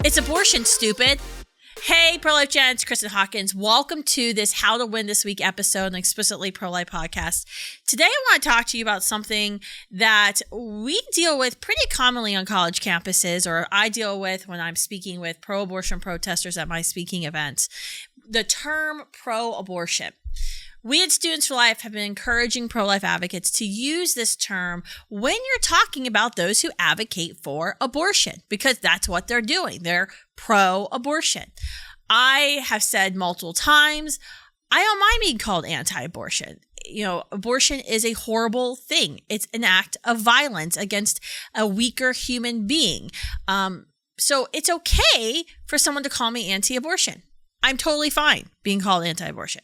It's abortion, stupid. Hey, pro-life gens, Kristan Hawkins. Welcome to this How to Win This Week episode, an explicitly pro-life podcast. Today, I want to talk to you about something that we deal with pretty commonly on college campuses, or I deal with when I'm speaking with pro-abortion protesters at my speaking events. The term pro-abortion. We at Students for Life have been encouraging pro-life advocates to use this term when you're talking about those who advocate for abortion, because that's what they're doing. They're pro-abortion. I have said multiple times, I don't mind being called anti-abortion. You know, abortion is a horrible thing. It's an act of violence against a weaker human being. So it's okay for someone to call me anti-abortion. I'm totally fine being called anti-abortion.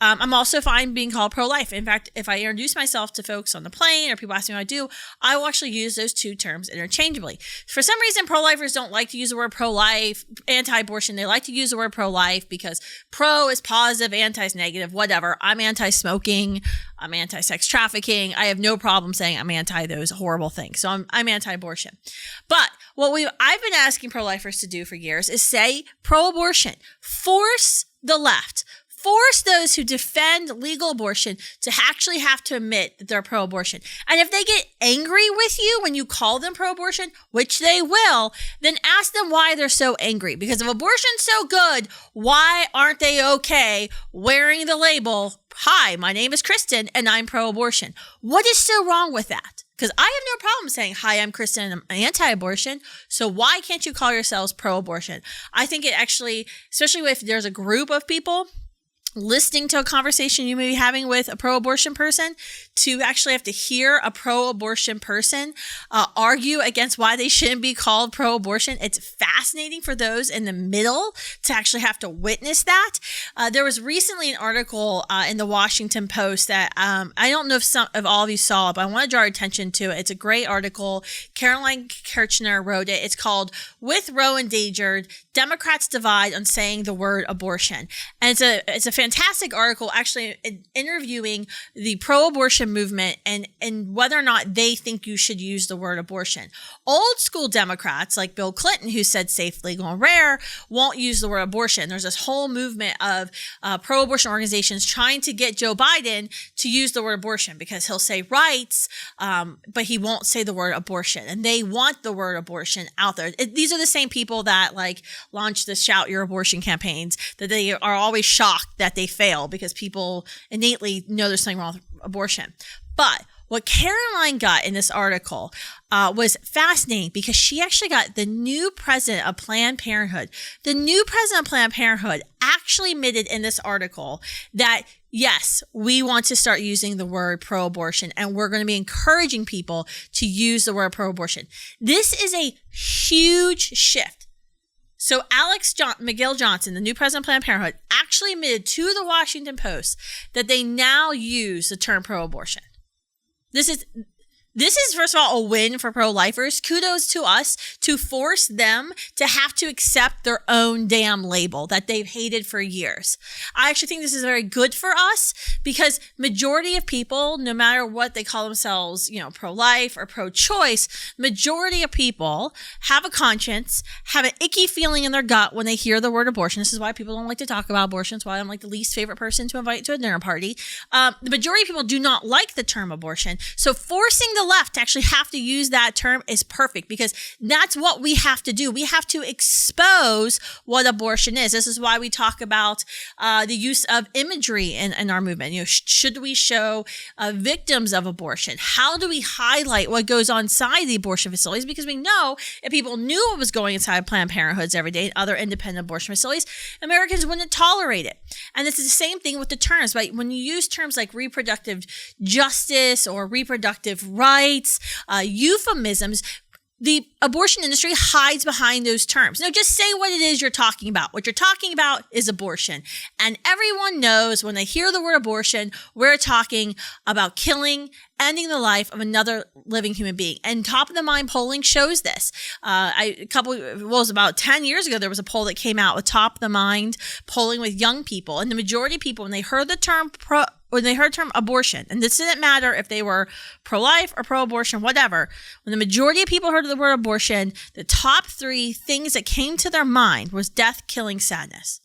I'm also fine being called pro-life. In fact, if I introduce myself to folks on the plane or people ask me what I do, I will actually use those two terms interchangeably. For some reason, pro-lifers don't like to use the word pro-life, anti-abortion. They like to use the word pro-life because pro is positive, anti is negative, whatever. I'm anti-smoking. I'm anti-sex trafficking. I have no problem saying I'm anti those horrible things. So I'm anti-abortion. But what I've been asking pro-lifers to do for years is say pro-abortion. Force the left. Force those who defend legal abortion to actually have to admit that they're pro-abortion. And if they get angry with you when you call them pro-abortion, which they will, then ask them why they're so angry. Because if abortion's so good, why aren't they okay wearing the label, "Hi, my name is Kristan and I'm pro-abortion"? What is so wrong with that? Because I have no problem saying, "Hi, I'm Kristan and I'm anti-abortion." So why can't you call yourselves pro-abortion? I think it actually, especially if there's a group of people listening to a conversation you may be having with a pro-abortion person, to actually have to hear a pro-abortion person argue against why they shouldn't be called pro-abortion. It's fascinating for those in the middle to actually have to witness that. There was recently an article in the Washington Post that I don't know if all of you saw it, but I want to draw your attention to it. It's a great article. Caroline Kirchner wrote it. It's called "With Roe Endangered, Democrats Divide on Saying the Word Abortion." And it's a fantastic article actually interviewing the pro-abortion movement and whether or not they think you should use the word abortion. Old school Democrats like Bill Clinton, who said safe, legal, and rare, won't use the word abortion. There's this whole movement of pro-abortion organizations trying to get Joe Biden to use the word abortion because he'll say rights, but he won't say the word abortion. And they want the word abortion out there. These are the same people that like launch the Shout Your Abortion campaigns, that they are always shocked that they fail because people innately know there's something wrong with abortion. But what Caroline got in this article was fascinating because she actually got the new president of Planned Parenthood. The new president of Planned Parenthood actually admitted in this article that, yes, we want to start using the word pro-abortion, and we're going to be encouraging people to use the word pro-abortion. This is a huge shift. So McGill Johnson, the new president of Planned Parenthood, actually admitted to the Washington Post that they now use the term pro-abortion. This is, first of all, a win for pro-lifers. Kudos to us to force them to have to accept their own damn label that they've hated for years. I actually think this is very good for us because majority of people, no matter what they call themselves, pro-life or pro-choice, majority of people have a conscience, have an icky feeling in their gut when they hear the word abortion. This is why people don't like to talk about abortion. It's why I'm like the least favorite person to invite to a dinner party. The majority of people do not like the term abortion. So forcing the left to actually have to use that term is perfect because that's what we have to do. We have to expose what abortion is. This is why we talk about the use of imagery in our movement. Should we show victims of abortion? How do we highlight what goes on inside the abortion facilities? Because we know if people knew what was going inside Planned Parenthoods every day and other independent abortion facilities, Americans wouldn't tolerate it. And it's the same thing with the terms, right? When you use terms like reproductive justice or reproductive rights, euphemisms, the abortion industry hides behind those terms. No, just say what it is you're talking about. What you're talking about is abortion. And everyone knows when they hear the word abortion, we're talking about killing, ending the life of another living human being. And top of the mind polling shows this. It was about 10 years ago, there was a poll that came out with top of the mind polling with young people. And the majority of people, when they heard the term when they heard the term abortion, and this didn't matter if they were pro-life or pro-abortion, whatever, when the majority of people heard of the word abortion, the top 3 things that came to their mind was death, killing, sadness.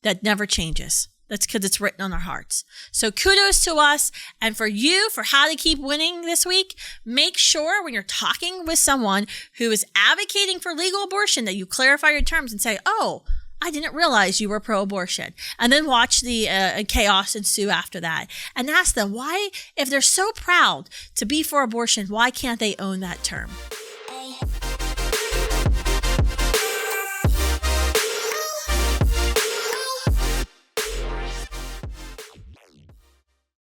That never changes. That's because it's written on our hearts. So kudos to us. And for you, for how to keep winning this week, make sure when you're talking with someone who is advocating for legal abortion that you clarify your terms and say, oh, I didn't realize you were pro-abortion. And then watch the chaos ensue after that. And ask them why, if they're so proud to be for abortion, why can't they own that term?